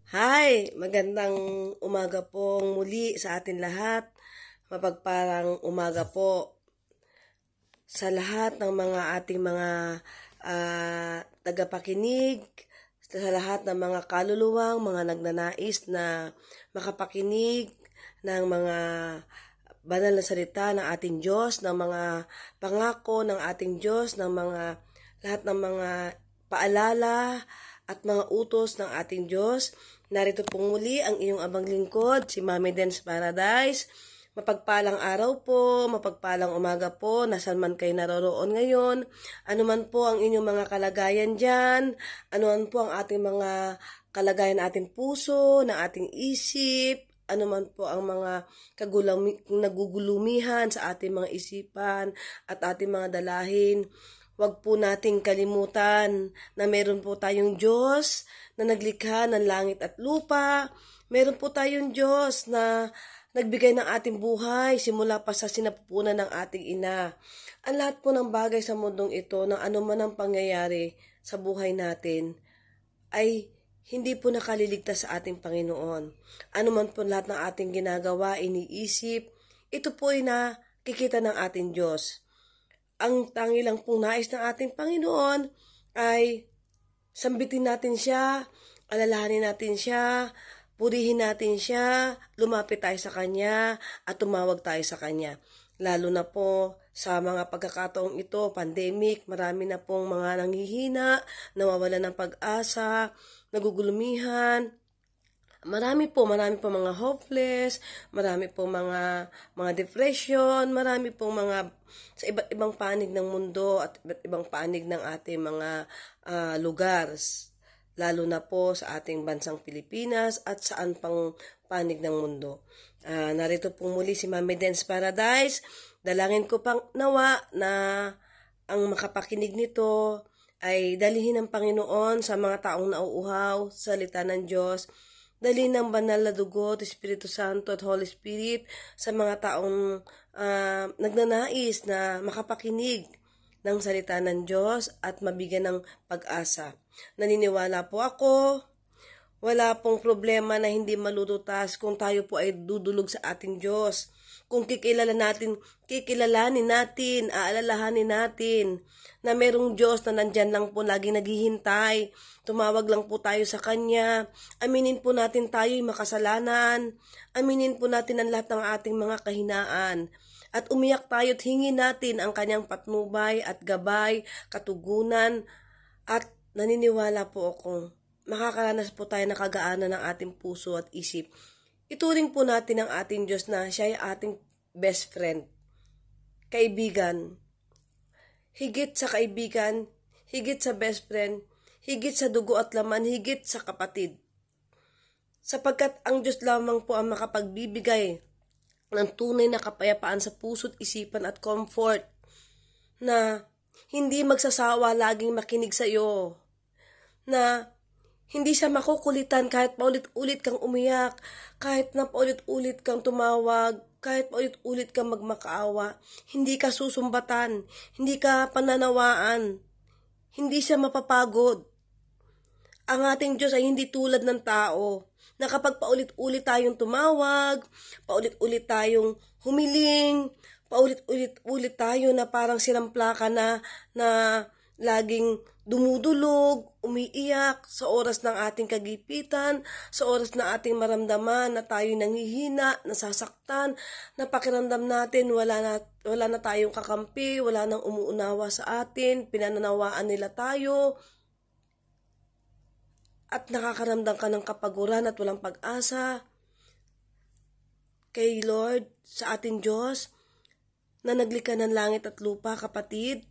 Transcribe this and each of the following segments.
Hi! Magandang umaga pong muli sa atin lahat. Mapagpalang umaga po sa lahat ng mga ating mga tagapakinig, sa lahat ng mga kaluluwang, mga nagnanais na makapakinig ng mga banal na salita ng ating Diyos, ng mga pangako ng ating Diyos, ng mga lahat ng mga paalala at mga utos ng ating Diyos. Narito pong muli ang iyong abang lingkod, si Mami Dance Paradise. Mapagpalang araw po, mapagpalang umaga po, nasan man kayo naroroon ngayon. Ano man po ang inyong mga kalagayan dyan, ano man po ang ating mga kalagayan ng ating puso, ng ating isip, ano man po ang mga nagugulumihan sa ating mga isipan at ating mga dalahin. Huwag po nating kalimutan na meron po tayong Diyos na naglikha ng langit at lupa. Meron po tayong Diyos na nagbigay ng ating buhay simula pa sa sinapupunan ng ating ina. Ang lahat po ng bagay sa mundong ito, ng anuman ang pangyayari sa buhay natin, ay hindi po nakaliligtas sa ating Panginoon. Ano man po lahat ng ating ginagawa, iniisip, ito po ay nakikita ng ating Diyos. Ang tangi lang pong nais ng ating Panginoon ay sambitin natin siya, alalahanin natin siya, purihin natin siya, lumapit tayo sa Kanya at tumawag tayo sa Kanya. Lalo na po sa mga pagkakataong ito, pandemic, marami na pong mga nanghihina, nawawala ng pag-asa, nagugulumihan. Marami po mga hopeless, marami po mga depression, marami po mga sa iba't ibang panig ng mundo at iba't ibang panig ng ating mga lugar, lalo na po sa ating bansang Pilipinas at saan pang panig ng mundo. Narito po muli si Mami Dance Paradise. Dalangin ko pang nawa na ang makapakinig nito ay dalihin ng Panginoon sa mga taong nauuhaw, salita ng Diyos. Dali ng banal na dugo, Espiritu Santo at Holy Spirit sa mga taong nagnanais na makapakinig ng salita ng Diyos at mabigyan ng pag-asa. Naniniwala po ako, wala pong problema na hindi malulutas kung tayo po ay dudulog sa ating Diyos. Kung kikilalanin natin, aalalahanin natin na merong Diyos na nandyan lang po, laging naghihintay. Tumawag lang po tayo sa Kanya. Aminin po natin tayo'y makasalanan. Aminin po natin ang lahat ng ating mga kahinaan. At umiyak tayo at hingin natin ang Kanyang patnubay at gabay, katugunan. At naniniwala po ako, makakaranas po tayo ng kagaanan ng ating puso at isip. Ituring po natin ang ating Diyos na siya ay ating best friend, kaibigan. Higit sa kaibigan, higit sa best friend, higit sa dugo at laman, higit sa kapatid. Sapagkat ang Diyos lamang po ang makapagbibigay ng tunay na kapayapaan sa puso't isipan at comfort na hindi magsasawa laging makinig sa iyo, na hindi siya makukulitan kahit paulit-ulit kang umiyak, kahit na paulit-ulit kang tumawag, kahit paulit-ulit kang magmakaawa. Hindi ka susumbatan, hindi ka pananawaan, hindi siya mapapagod. Ang ating Diyos ay hindi tulad ng tao na kapag paulit-ulit tayong tumawag, paulit-ulit tayong humiling, paulit-ulit tayo na parang silamplaka na laging dumudulog, umiiyak sa oras ng ating kagipitan, sa oras na ating maramdaman na tayo nanghihina, nasasaktan, na pakiramdam natin wala na tayong kakampi, wala nang umuunawa sa atin, pinananawaan nila tayo, at nakakaramdam ka ng kapaguran at walang pag-asa. Kay Lord, sa ating Diyos, na naglikha ng langit at lupa, kapatid,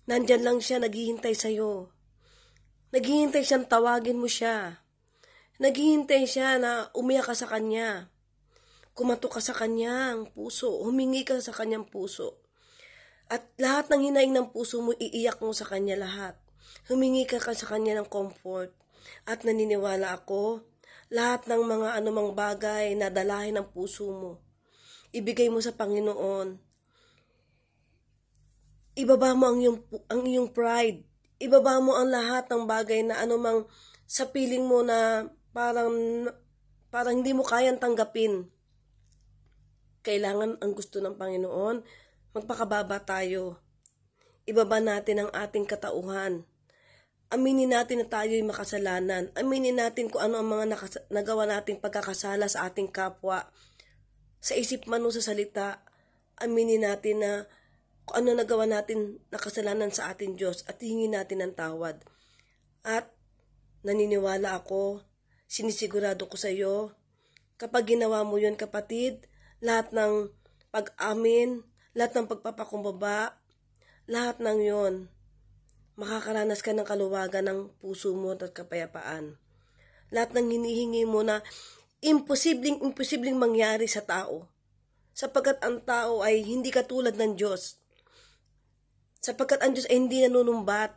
nandyan lang siya, naghihintay sa'yo. Naghihintay siyang tawagin mo siya. Naghihintay siya na umiyak ka sa Kanya. Kumato ka sa Kanyang puso. Humingi ka sa Kanyang puso. At lahat ng hinaing ng puso mo, iiyak mo sa Kanya lahat. Humingi ka sa Kanya ng comfort. At naniniwala ako, lahat ng mga anumang bagay na dalahin ng puso mo, ibigay mo sa Panginoon. Ibaba mo ang iyong pride. Ibaba mo ang lahat ng bagay na anumang sa piling mo na parang, parang hindi mo kayang tanggapin. Kailangan ang gusto ng Panginoon, magpakababa tayo. Ibaba natin ang ating katauhan. Aminin natin na tayo'y makasalanan. Aminin natin kung ano ang mga nagawa nating pagkakasala sa ating kapwa. Sa isip man o sa salita, aminin natin na kung ano nagawa natin na kasalanan sa ating Diyos at hingin natin ng tawad. At naniniwala ako, sinisigurado ko sa iyo, kapag ginawa mo yun kapatid, lahat ng pag-amin, lahat ng pagpapakumbaba, lahat ng yon, makakaranas ka ng kaluwagan ng puso mo at kapayapaan. Lahat ng hinihingi mo na imposibleng mangyari sa tao. Sapagkat ang tao ay hindi katulad ng Diyos. Sapagkat ang Diyos ay hindi nanunumbat.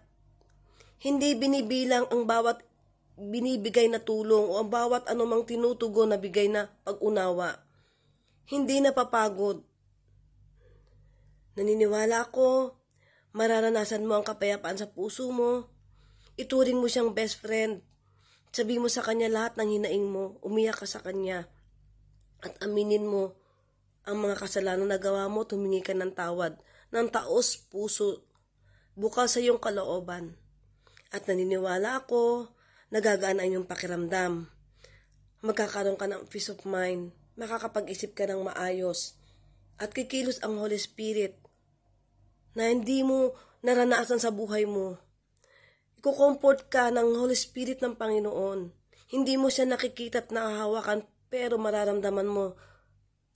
Hindi binibilang ang bawat binibigay na tulong o ang bawat anumang tinutugon na bigay na pag-unawa. Hindi napapagod. Naniniwala ako, mararanasan mo ang kapayapaan sa puso mo. Ituring mo siyang best friend. Sabi mo sa kanya lahat ng hinaing mo, umiyak ka sa kanya. At aminin mo ang mga kasalanan na gawa mo, tumingi ka ng tawad, ng taos puso, bukas sa iyong kalooban. At naniniwala ako, nagagaan ang iyong pakiramdam. Magkakaroon ka ng peace of mind, makakapag-isip ka ng maayos, at kikilos ang Holy Spirit na hindi mo naranasan sa buhay mo. Iko-comfort ka ng Holy Spirit ng Panginoon. Hindi mo siya nakikita at nahahawakan, pero mararamdaman mo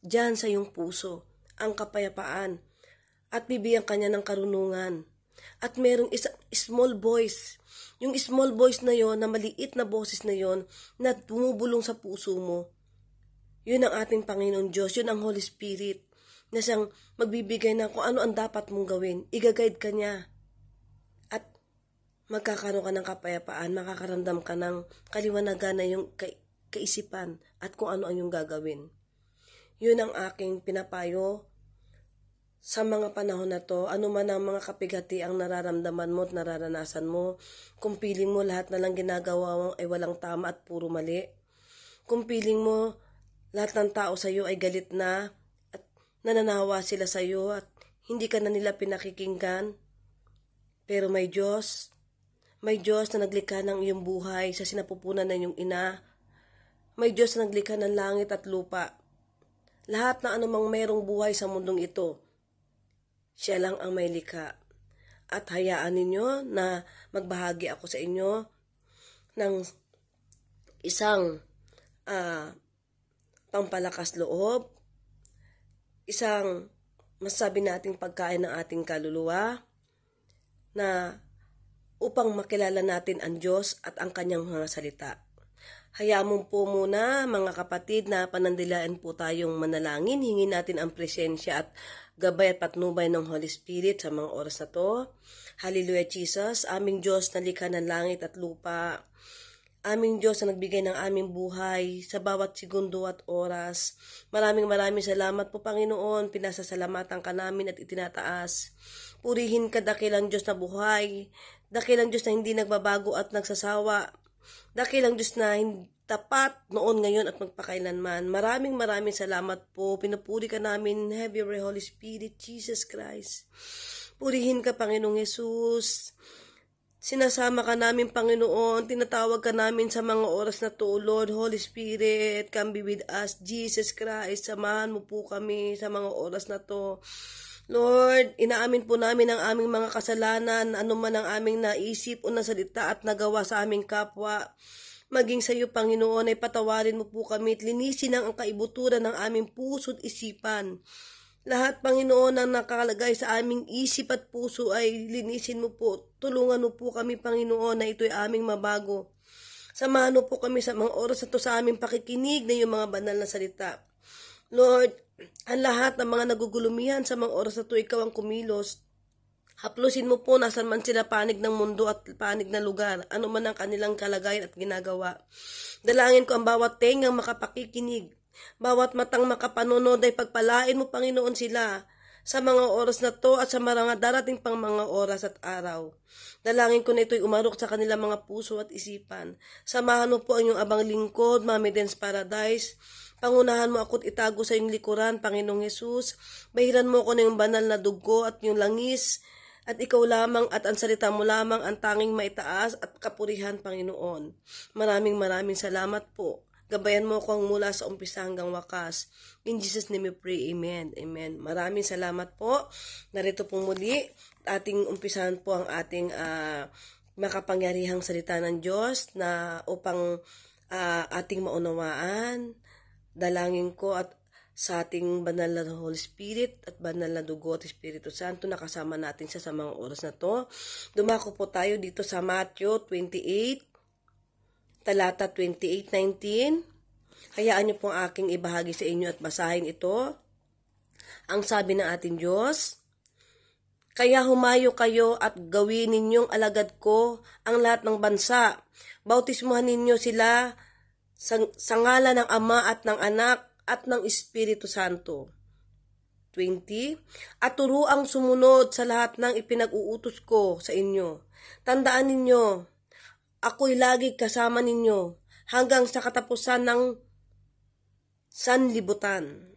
diyan sa iyong puso ang kapayapaan at bibigyan kanya ng karunungan. At merong isang small voice. Yung small voice na yon, na maliit na boses na yon, na bumubulong sa puso mo. Yun ang ating Panginoon Diyos, yun ang Holy Spirit, na siyang magbibigay ng kung ano ang dapat mong gawin. Igaguide ka niya. At magkakaroon ka ng kapayapaan, makakaramdam ka ng kaliwanagan na yung kaisipan at kung ano ang yung gagawin. Yun ang aking pinapayo sa mga panahon na to. Ano man ang mga kapigati ang nararamdaman mo at nararanasan mo, kung piling mo lahat na lang ginagawa mo ay walang tama at puro mali, kung piling mo lahat ng tao sa iyo ay galit na at nananawa sila sa iyo at hindi ka na nila pinakikinggan, pero may Diyos na naglikha ng iyong buhay sa sinapupunan ng iyong ina. May Diyos na naglikha ng langit at lupa. Lahat na anumang mayroong buhay sa mundong ito, siya lang ang may likha. At hayaan ninyo na magbahagi ako sa inyo ng isang pampalakas loob, isang masabi nating pagkain ng ating kaluluwa, na upang makilala natin ang Diyos at ang kanyang mga salita. Hayaan mo po muna mga kapatid na panandilaan po tayong manalangin. Hingin natin ang presensya at gabay at patnubay ng Holy Spirit sa mga oras na to. Hallelujah Jesus, aming Diyos na likha ng langit at lupa. Aming Diyos na nagbigay ng aming buhay sa bawat segundo at oras. Maraming salamat po Panginoon. Pinasasalamatan ka namin at itinataas. Purihin ka dakilang Diyos na buhay. Dakilang Diyos na hindi nagbabago at nagsasawa. Dakilang Diyos na tapat noon, ngayon at magpakailanman. Maraming salamat po. Pinupuri ka namin, Heavenly Holy Spirit, Jesus Christ. Purihin ka, Panginoong Jesus. Sinasama ka namin, Panginoon. Tinatawag ka namin sa mga oras na to, Lord. Holy Spirit, come be with us. Jesus Christ, samahan mo po kami sa mga oras na to. Lord, inaamin po namin ang aming mga kasalanan, anuman ang aming naisip o nasalita at nagawa sa aming kapwa. Maging sa iyo, Panginoon, ay patawarin mo po kami at linisin ang kaibuturan ng aming puso at isipan. Lahat, Panginoon, ang nakalagay sa aming isip at puso ay linisin mo po. Tulungan mo po kami, Panginoon, na ito'y aming mabago. Samahan mo po kami sa mga oras na ito sa aming pakikinig na yung mga banal na salita. Lord, ang lahat ng mga nagugulumihan sa mga oras na ito, ikaw ang kumilos. Haplusin mo po nasan man sila panig ng mundo at panig na lugar, ano man ang kanilang kalagayan at ginagawa. Dalangin ko ang bawat tengang makapakikinig, bawat matang makapanunod ay pagpalain mo, Panginoon, sila sa mga oras na to at sa mga darating pang mga oras at araw. Dalangin ko na ito'y umarok sa kanilang mga puso at isipan. Samahan mo po ang iyong abang lingkod, Mami Dens Paradise. Pangunahan mo ako't itago sa iyong likuran, Panginoong Hesus. Bahiran mo ko ng iyong banal na dugo at iyong langis. At ikaw lamang at ang salita mo lamang ang tanging maitaas at kapurihan, Panginoon. Maraming salamat po. Gabayan mo akong mula sa umpisa hanggang wakas. In Jesus' name we pray, Amen. Amen. Maraming salamat po. Narito po muli. Ating umpisahan po ang ating makapangyarihang salita ng Diyos na upang ating maunawaan. Dalangin ko at sa ating banal na Holy Spirit at banal na dugo at Espiritu Santo na kasama natin sa mga oras na to. Dumako po tayo dito sa Matthew 28, talata 28-19. Hayaan niyo po ang aking ibahagi sa inyo at basahin ito. Ang sabi ng ating Diyos, "Kaya humayo kayo at gawin ninyong alagad ko ang lahat ng bansa. Bautismuhan ninyo sila sa ngalan ng Ama at ng Anak at ng Espiritu Santo." 20. "At turuang sumunod sa lahat ng ipinag-uutos ko sa inyo. Tandaan ninyo, ako'y lagi kasama ninyo hanggang sa katapusan ng sanlibutan."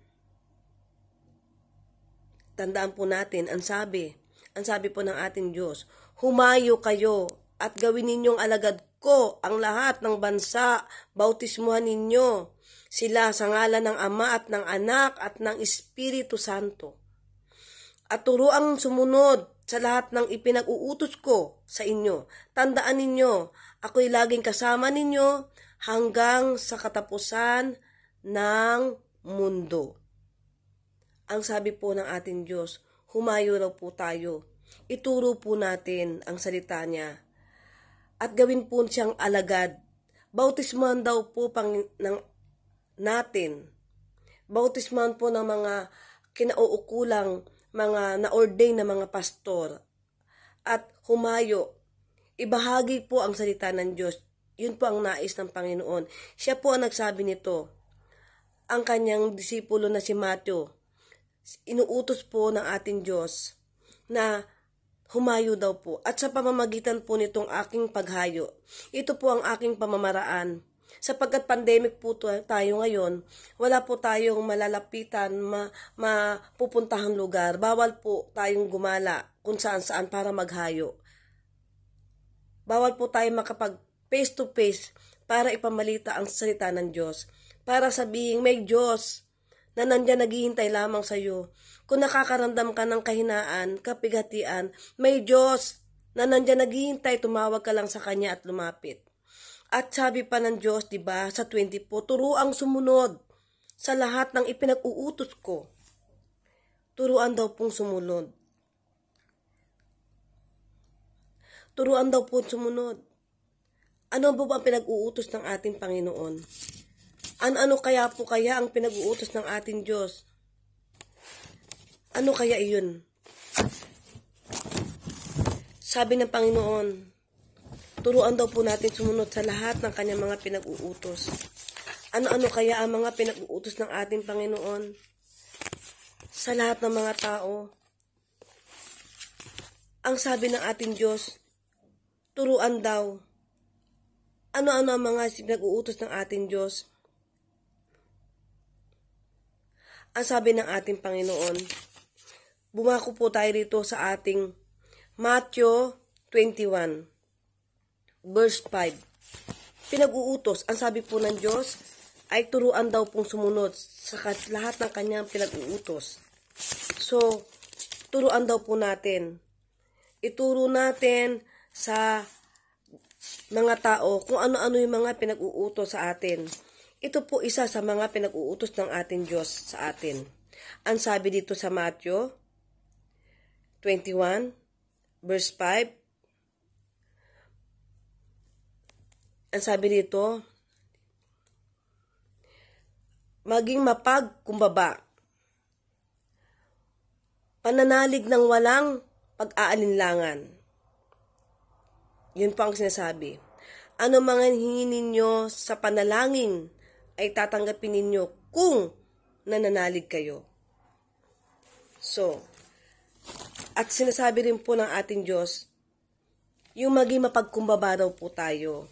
Tandaan po natin, ang sabi po ng ating Diyos, humayo kayo at gawin ninyong alagad ko ang lahat ng bansa, bautismuhan ninyo sila sa ngalan ng Ama at ng Anak at ng Espiritu Santo. At turuang sumunod sa lahat ng ipinag-uutos ko sa inyo. Tandaan ninyo, ako'y laging kasama ninyo hanggang sa katapusan ng mundo. Ang sabi po ng ating Diyos, humayo raw po tayo. Ituro po natin ang salita niya. At gawin po siyang alagad. Bautismuhan daw po natin. Bautismuhan po ng mga kinauukulang, mga na-ordain na mga pastor. At humayo. Ibahagi po ang salita ng Diyos. Yun po ang nais ng Panginoon. Siya po ang nagsabi nito. Ang kanyang disipulo na si Matthew, inuutos po ng ating Diyos na humayo daw po. At sa pamamagitan po nitong aking paghayo, ito po ang aking pamamaraan. Sapagkat pandemic po tayo ngayon, wala po tayong malalapitan, mapupuntahang lugar. Bawal po tayong gumala kung saan-saan para maghayo. Bawal po tayong makapag face to face para ipamalita ang salita ng Diyos. Para sabihin may Diyos na nandyan naghihintay lamang sa iyo. Kung nakakaramdam ka ng kahinaan, kapighatian, may Diyos na nandyan naghihintay, tumawag ka lang sa Kanya at lumapit. At sabi pa ng Diyos, diba, sa 20 po, turuang sumunod sa lahat ng ipinag-uutos ko. Turuan daw pong sumunod. Turuan daw pong sumunod. Ano ba ang pinag-uutos ng ating Panginoon? Ano kaya po ang pinag-uutos ng ating Diyos? Ano kaya iyon? Sabi ng Panginoon, turuan daw po natin sumunod sa lahat ng kanyang mga pinag-uutos. Ano kaya ang mga pinag-uutos ng ating Panginoon sa lahat ng mga tao? Ang sabi ng ating Diyos, turuan daw. Ano ang mga pinag-uutos ng ating Diyos? Ang sabi ng ating Panginoon, bumako po tayo rito sa ating Matthew 21, verse 5. Pinag-uutos, ang sabi po ng Diyos, ay turuan daw pong sumunod sa lahat ng kanyang pinag-uutos. So, turuan daw po natin. Ituro natin sa mga tao kung ano-ano yung mga pinag-uutos sa atin. Ito po isa sa mga pinag-uutos ng ating Diyos sa atin. Ang sabi dito sa Matthew 21, verse 5, ang sabi dito, maging mapagkumbaba, pananalig ng walang pag-aalinlangan. Yun po ang sinasabi. Ano mga hingin ninyo sa panalangin ay tatanggapin ninyo kung nananalig kayo. So, At sinasabi rin po ng ating Diyos, yung maging mapagkumbaba daw po tayo.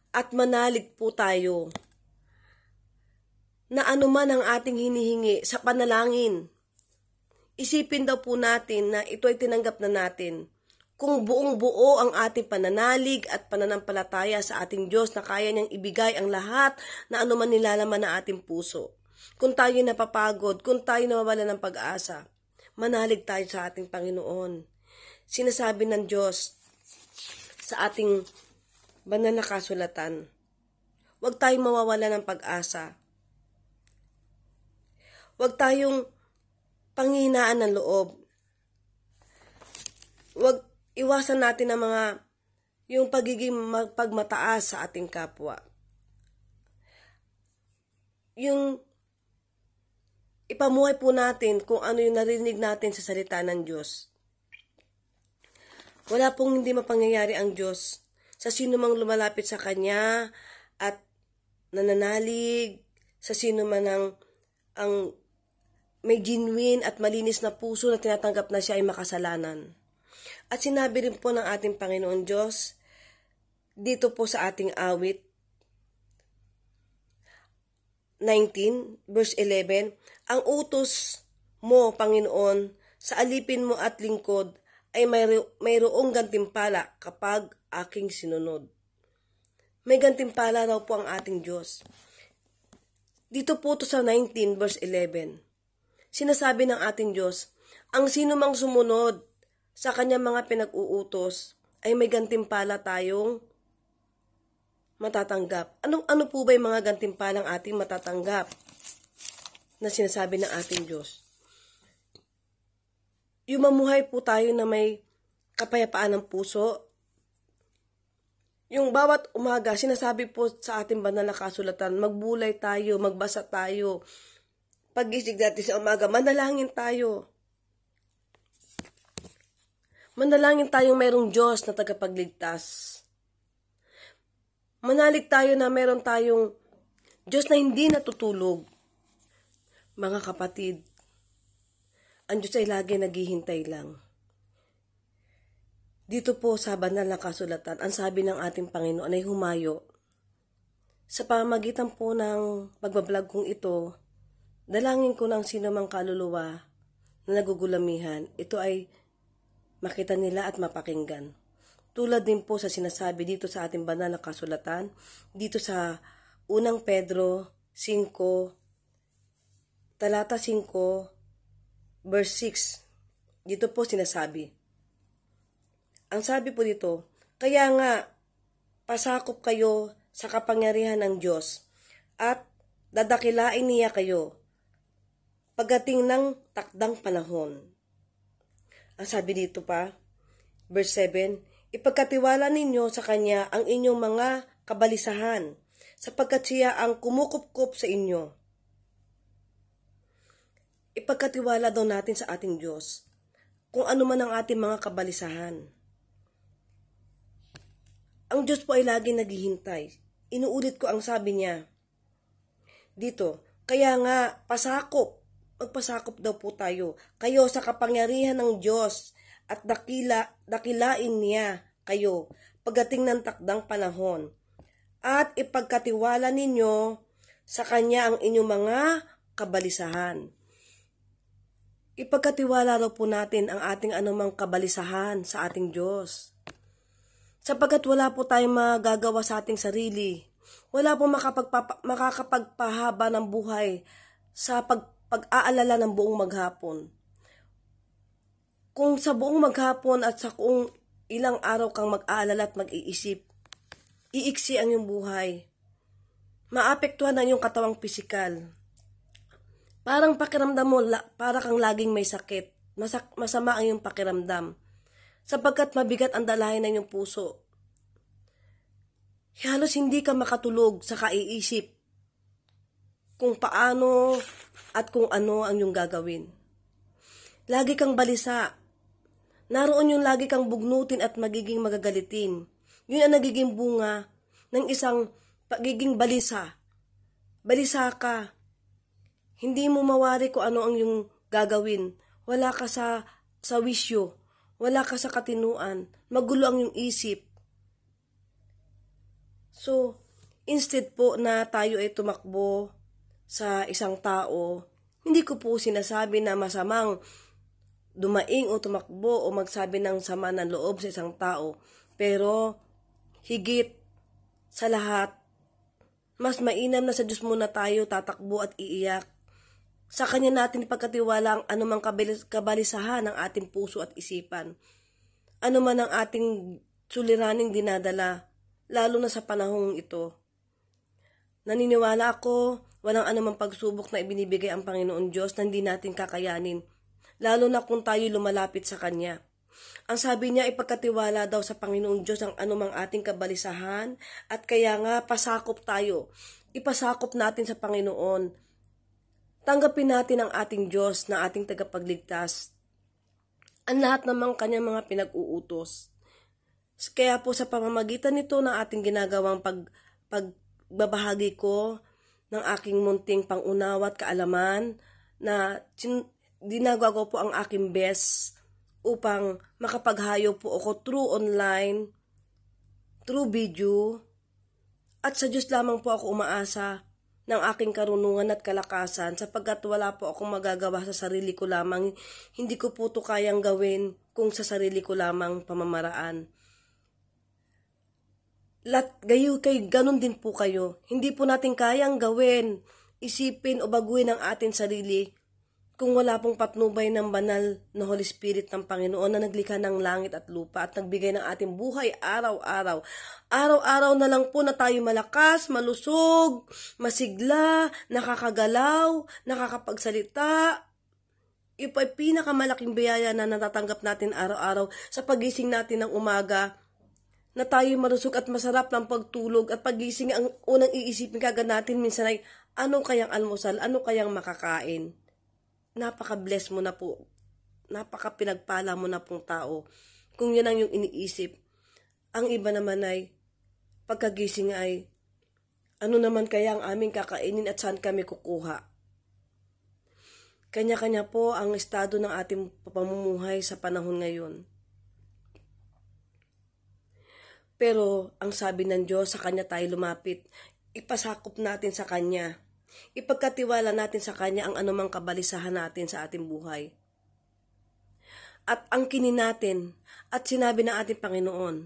At manalig po tayo na anuman ang ating hinihingi sa panalangin. Isipin daw po natin na ito ay tinanggap na natin. Kung buong buo ang ating pananalig at pananampalataya sa ating Diyos na kaya niyang ibigay ang lahat na anuman nilalaman na ating puso. Kung tayo napapagod, kung tayo nawawala ng pag-asa, manalig tayo sa ating Panginoon. Sinasabi ng Diyos sa ating banal na kasulatan, huwag tayong mawawala ng pag-asa. Huwag tayong panghihinaan ng loob. Huwag iwasan natin ang yung pagiging pagmataas sa ating kapwa. Yung ipamuhay po natin kung ano yung narinig natin sa salita ng Diyos. Wala pong hindi mapangyayari ang Diyos sa sino mang lumalapit sa Kanya at nananalig, sa sino man ang may genuine at malinis na puso na tinatanggap na siya ay makasalanan. At sinabi rin po ng ating Panginoon Diyos, dito po sa ating awit 19, verse 11, ang utos mo, Panginoon, sa alipin mo at lingkod ay mayroong gantimpala kapag aking sinunod. May gantimpala raw po ang ating Diyos. Dito po to sa 19, verse 11, sinasabi ng ating Diyos, ang sino mang sumunod sa kanyang mga pinag-uutos ay may gantimpala tayong matatanggap. Ano po ba yung mga gantimpalang ating matatanggap na sinasabi ng ating Diyos? Yung mamuhay po tayo na may kapayapaan ng puso. Yung bawat umaga, sinasabi po sa ating banal na kasulatan, magbulay tayo, magbasa tayo. Pag-isig natin sa umaga, manalangin tayo. Manalangin tayong mayroong Diyos na tagapagligtas. Manalig tayo na mayroon tayong Diyos na hindi natutulog. Mga kapatid, ang Diyos ay lagi naghihintay lang. Dito po sa banal na kasulatan, ang sabi ng ating Panginoon ay humayo. Sa pamamagitan po ng pagbablog kong ito, dalangin ko ng sino mang kaluluwa na nagugulamihan, ito ay makita nila at mapakinggan. Tulad din po sa sinasabi dito sa ating banal na kasulatan, dito sa unang Pedro 5, talata 5, verse 6. Dito po sinasabi. Ang sabi po dito, kaya nga, pasakop kayo sa kapangyarihan ng Diyos at dadakilain niya kayo pagdating ng takdang panahon. Ang sabi dito pa, verse 7, ipagkatiwala ninyo sa Kanya ang inyong mga kabalisahan, sapagkat siya ang kumukupkup sa inyo. Ipagkatiwala daw natin sa ating Diyos kung ano man ang ating mga kabalisahan. Ang Diyos po ay lagi naghihintay. Inuulit ko ang sabi niya dito, kaya nga magpasakop daw po tayo, kayo sa kapangyarihan ng Diyos at dakilain niya kayo pagdating ng takdang panahon. At ipagkatiwala ninyo sa Kanya ang inyong mga kabalisahan. Ipagkatiwala raw po natin ang ating anumang kabalisahan sa ating Diyos. Sapagkat wala po tayong magagawa sa ating sarili. Wala po makakapagpahaba ng buhay sa pag-aalala ng buong maghapon. Kung sa buong maghapon at sa kung ilang araw kang mag-aalala at mag-iisip, iiksi ang iyong buhay. Maapektuhan ang iyong katawang pisikal. Parang pakiramdam mo, para kang laging may sakit. Masama ang iyong pakiramdam. Sapagkat mabigat ang dalahin ng iyong puso. Halos hindi ka makatulog sa kaiisip kung paano at kung ano ang iyong gagawin. Lagi kang balisa. Naroon yung lagi kang bugnutin at magiging magagalitin. Yun ang nagiging bunga ng isang pagiging balisa. Balisa ka. Hindi mo mawari kung ano ang yung gagawin. Wala ka sa sa wisyo, wala ka sa katinuan, magulo ang iyong isip. So, instead po na tayo ay tumakbo sa isang tao, hindi ko po sinasabi na masamang dumaing o tumakbo o magsabi ng sama ng loob sa isang tao. Pero, higit sa lahat, mas mainam na sa Diyos muna tayo tatakbo at iiyak. Sa Kanya natin ipagkatiwala ang anumang kabalisahan ng ating puso at isipan. Ano man ang ating suliraning dinadala, lalo na sa panahong ito. Naniniwala ako, walang anumang pagsubok na ibinibigay ang Panginoon Diyos na hindi natin kakayanin, lalo na kung tayo lumalapit sa Kanya. Ang sabi niya, ipagkatiwala daw sa Panginoong Diyos ang anumang ating kabalisahan, at kaya nga pasakop tayo. Ipasakop natin sa Panginoon. Tanggapin natin ang ating Diyos na ating tagapagligtas. Ang lahat namang Kanyang mga pinag-uutos. Kaya po sa pamamagitan nito ng ating ginagawang pagbabahagi ko ng aking munting pangunawa at kaalaman na dinagawa ko po ang aking best upang makapaghayo po ako through online, through video, at sa Diyos lamang po ako umaasa ng aking karunungan at kalakasan, sapagkat wala po akong magagawa sa sarili ko lamang. Hindi ko po ito kayang gawin kung sa sarili ko lamang pamamaraan. Ganun din po kayo. Hindi po natin kayang gawin, isipin o baguhin ang ating sarili kung wala pong patnubay ng banal na Holy Spirit ng Panginoon na naglikha ng langit at lupa at nagbigay ng ating buhay araw-araw. Araw-araw na lang po na tayo malakas, malusog, masigla, nakakagalaw, nakakapagsalita. Ito ay pinakamalaking biyaya na natatanggap natin araw-araw sa pagising natin ng umaga, na tayo marusog at masarap ng pagtulog, at pagising ang unang iisipin kagad natin minsan ay ano kayang almusal, ano kayang makakain. Napaka-bless mo na po, napaka-pinagpala mo na pong tao kung yun ang yung iniisip. Ang iba naman ay pagkagising ay ano naman kaya ang aming kakainin at saan kami kukuha. Kanya-kanya po ang estado ng ating pamumuhay sa panahon ngayon. Pero ang sabi ng Diyos, sa Kanya tayo lumapit. Ipasakop natin sa Kanya. Ipagkatiwala natin sa Kanya ang anumang kabalisahan natin sa ating buhay. At angkinin natin at sinabi ng ating Panginoon.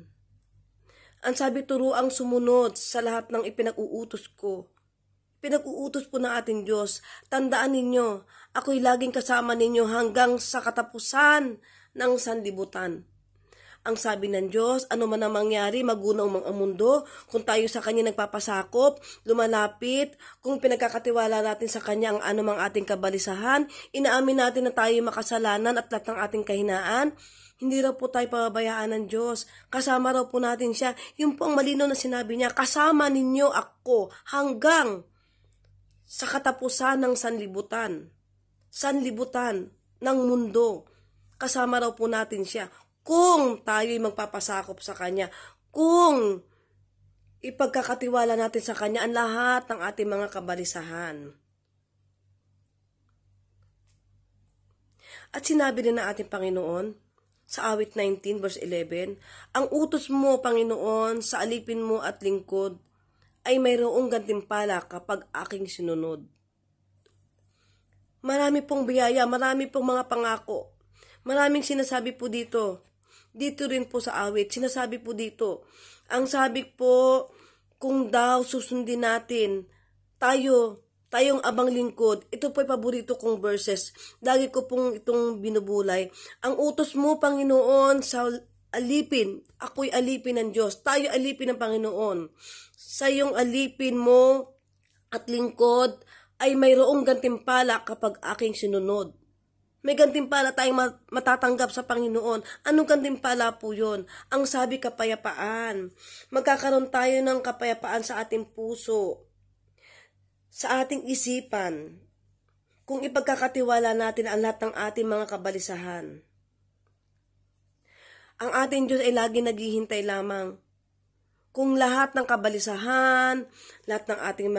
Ang sabi, turuang sumunod sa lahat ng ipinag-uutos ko. Pinag-uutos po ng ating Diyos. Tandaan ninyo, ako'y laging kasama ninyo hanggang sa katapusan ng sanlibutan. Ang sabi ng Diyos, ano man ang mangyari, magunaw mang ang mundo, kung tayo sa Kanya nagpapasakop, lumalapit, kung pinagkakatiwala natin sa Kanya ang anumang ating kabalisahan, inaamin natin na tayo makasalanan at lahat ng ating kahinaan, hindi raw po tayo pababayaan ng Diyos. Kasama raw po natin siya. Yun po ang malinaw na sinabi niya, kasama ninyo ako hanggang sa katapusan ng sanlibutan. Sanlibutan ng mundo. Kasama raw po natin siya. Kung tayo'y magpapasakop sa Kanya, kung ipagkakatiwala natin sa Kanya ang lahat ng ating mga kabalisahan. At sinabi din ng ating Panginoon sa awit 19 verse 11, ang utos mo, Panginoon, sa alipin mo at lingkod ay mayroong gantimpala kapag aking sinunod. Marami pong biyaya, marami pong mga pangako. Maraming sinasabi po dito. Dito rin po sa awit, sinasabi po dito. Ang sabi po, kung daw susundin natin, tayong abang lingkod, ito po ay paborito kong verses. Lagi ko pong itong binubulay. Ang utos mo, Panginoon, sa alipin, ako'y alipin ng Diyos. Tayo alipin ng Panginoon. Sa iyong alipin mo at lingkod ay mayroong gantimpala kapag aking sinunod. May gantimpala tayong matatanggap sa Panginoon. Anong gantimpala po yun? Ang sabi, kapayapaan. Magkakaroon tayo ng kapayapaan sa ating puso, sa ating isipan, kung ipagkakatiwala natin ang lahat ng ating mga kabalisahan. Ang ating Diyos ay lagi naghihintay lamang. Kung lahat ng kabalisahan, lahat ng ating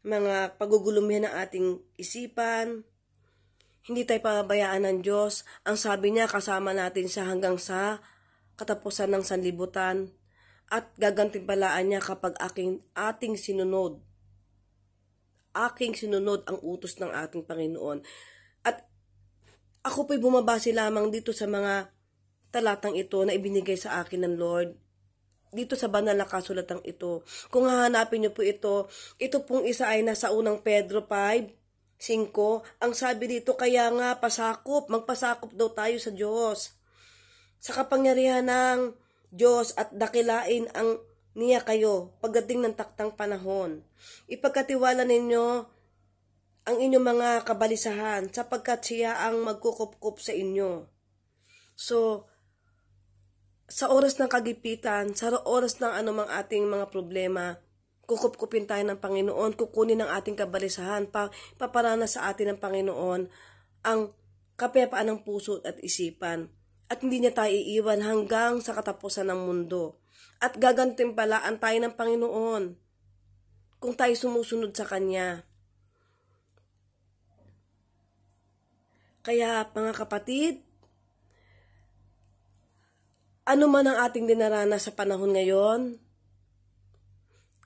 mga pagugulumihan ng ating isipan, Hindi tayo pababayaan ng Diyos. Ang sabi niya, kasama natin siya hanggang sa katapusan ng sanlibutan. At gagantimpalaan niya kapag ating sinunod. Aking sinunod ang utos ng ating Panginoon. At ako po'y bumabase lamang dito sa mga talatang ito na ibinigay sa akin ng Lord. Dito sa banal na kasulatang ito. Kung hahanapin niyo po ito pong isa ay nasa unang Pedro 5:5. Ang sabi dito, kaya nga magpasakop daw tayo sa Diyos. Sa kapangyarihan ng Diyos at dakilain ang niya kayo pagdating ng taktang panahon. Ipagkatiwala ninyo ang inyong mga kabalisahan sapagkat siya ang magkukupkup sa inyo. So, sa oras ng kagipitan, sa oras ng anumang ating mga problema, kukupkupin tayo ng Panginoon, kukunin ang ating kabalisahan, paparana sa atin ng Panginoon ang kapayapaan ng puso at isipan. At hindi niya tayo iiwan hanggang sa katapusan ng mundo. At gagantimpalaan tayo ng Panginoon kung tayo sumusunod sa Kanya. Kaya mga kapatid, ano man ang ating dinaranas sa panahon ngayon,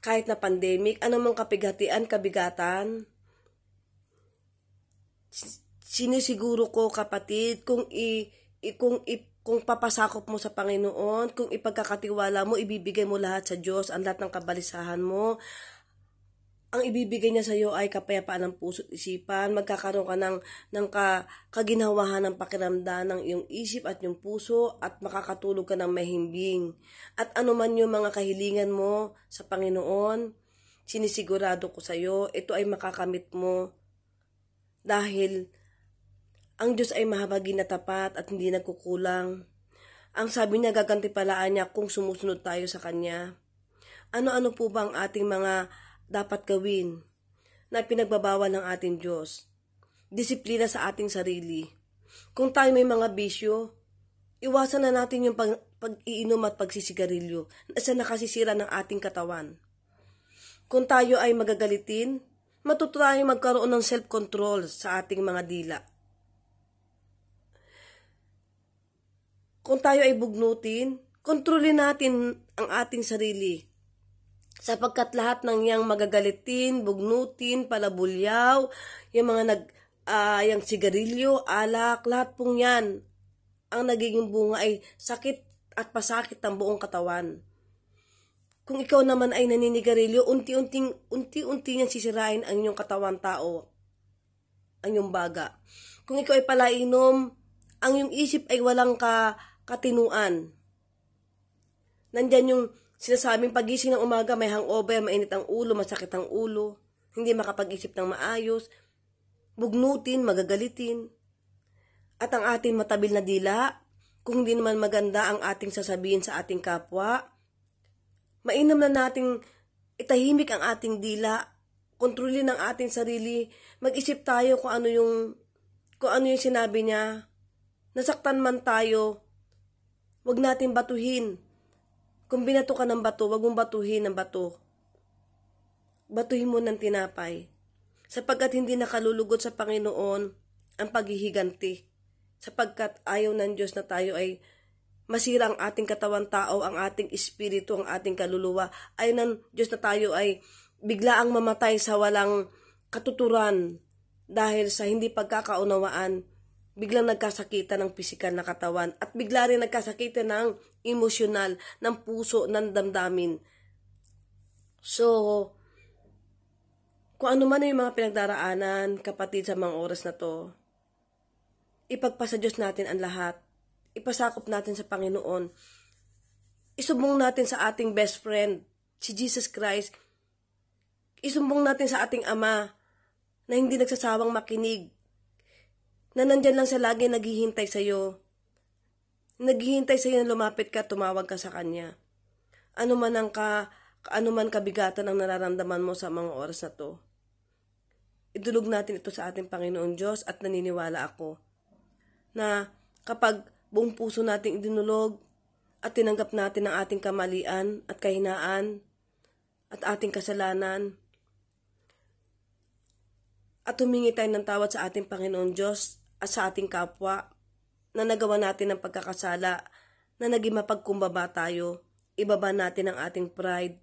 kahit na pandemic, ano mang kabigatan, sinisiguro ko kapatid, kung papasakop mo sa Panginoon, kung ipagkakatiwala mo, ibibigay mo lahat sa Diyos, ang lahat ng kabalisahan mo, ang ibibigay niya sa iyo ay kapayapaan ng puso at isipan, magkakaroon ka ng kaginhawahan ng pakiramdam ng iyong isip at iyong puso at makakatulog ka ng mahimbing. At anuman yung mga kahilingan mo sa Panginoon, sinisigurado ko sa iyo, ito ay makakamit mo dahil ang Diyos ay mahabagin na tapat at hindi nagkukulang. Ang sabi niya, gagantimpalaan niya kung sumusunod tayo sa Kanya. Ano-ano po ba ang ating mga dapat gawin na pinagbabawal ng ating Diyos? Disiplina sa ating sarili. Kung tayo may mga bisyo, iwasan na natin yung pag-iinom at pagsisigarilyo na isa nakasisira ng ating katawan. Kung tayo ay magagalitin, matuto tayo magkaroon ng self-control sa ating mga dila. Kung tayo ay bugnutin, kontrolin natin ang ating sarili. Sapagkat lahat ng yang magagalitin, bugnutin, palabulyaw, yung mga yung sigarilyo, alak, lahat pong yan, ang nagiging bunga ay sakit at pasakit ng buong katawan. Kung ikaw naman ay naninigarilyo, unti-unti niyang sisirain ang inyong katawan tao, ang iyong baga. Kung ikaw ay palainom, ang iyong isip ay walang katinuan. Nandyan yung sinasabing pagising ng umaga, may hangover, mainit ang ulo, masakit ang ulo, hindi makapag-isip ng maayos, bugnutin, magagalitin. At ang ating matabil na dila, kung hindi naman maganda ang ating sasabihin sa ating kapwa, mainam na nating itahimik ang ating dila, kontrolin ang ating sarili, mag-isip tayo kung ano yung sinabi niya. Nasaktan man tayo, wag natin batuhin. Kung binato ka ng bato, wag mong batuhin ng bato. Batuhin mo ng tinapay. Sapagkat hindi nakalulugod sa Panginoon ang paghihiganti. Sapagkat ayaw ng Diyos na tayo ay masira ang ating katawan tao, ang ating espiritu, ang ating kaluluwa. Ayaw ng Diyos na tayo ay biglaang mamatay sa walang katuturan dahil sa hindi pagkakaunawaan. Biglang nagkasakitan ng pisikal na katawan at bigla rin nagkasakitan ng emosyonal, ng puso, ng damdamin. So, kung ano man yung mga pinagdaraanan, kapatid, sa mga oras na to, ipagpasa Diyos natin ang lahat. Ipasakop natin sa Panginoon. Isumbong natin sa ating best friend, si Jesus Christ. Isumbong natin sa ating Ama na hindi nagsasawang makinig, na nandyan lang siya lagi naghihintay sa'yo. Naghihintay sa'yo na lumapit ka, tumawag ka sa Kanya. Ano man kabigatan ang nararamdaman mo sa mga oras na to, idulog natin ito sa ating Panginoon Diyos at naniniwala ako na kapag buong puso nating idinulog at tinanggap natin ang ating kamalian at kahinaan at ating kasalanan at humingi tayo ng tawad sa ating Panginoon Diyos at sa ating kapwa na nagawa natin ng pagkakasala, na naging mapagkumbaba tayo. Ibaba natin ang ating pride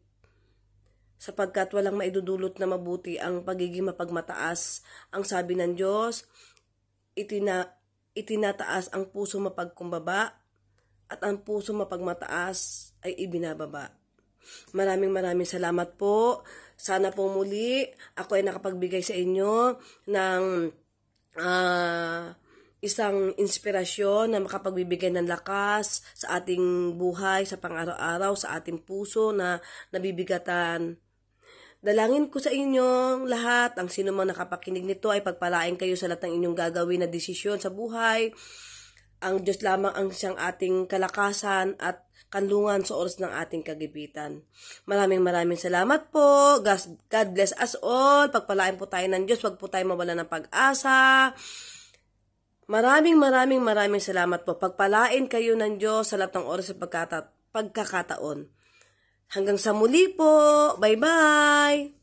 sapagkat walang maidudulot na mabuti ang pagiging mapagmataas. Ang sabi ng Diyos, itinataas ang puso mapagkumbaba at ang puso mapagmataas ay ibinababa. Maraming salamat po. Sana po muli ako ay nakapagbigay sa inyo ng isang inspirasyon na makapagbibigay ng lakas sa ating buhay, sa pang-araw-araw, sa ating puso na nabibigatan. Dalangin ko sa inyong lahat, ang sino mang nakapakinig nito ay pagpalain kayo sa lahat ng inyong gagawin na desisyon sa buhay. Ang Diyos lamang ang siyang ating kalakasan at kanlungan sa oras ng ating kagipitan. Maraming salamat po. God bless us all. Pagpalain po tayo ng Diyos. Huwag po tayo mawala ng pag-asa. Maraming salamat po. Pagpalain kayo ng Diyos sa lahat ng oras sa pagkakataon. Hanggang sa muli po. Bye-bye!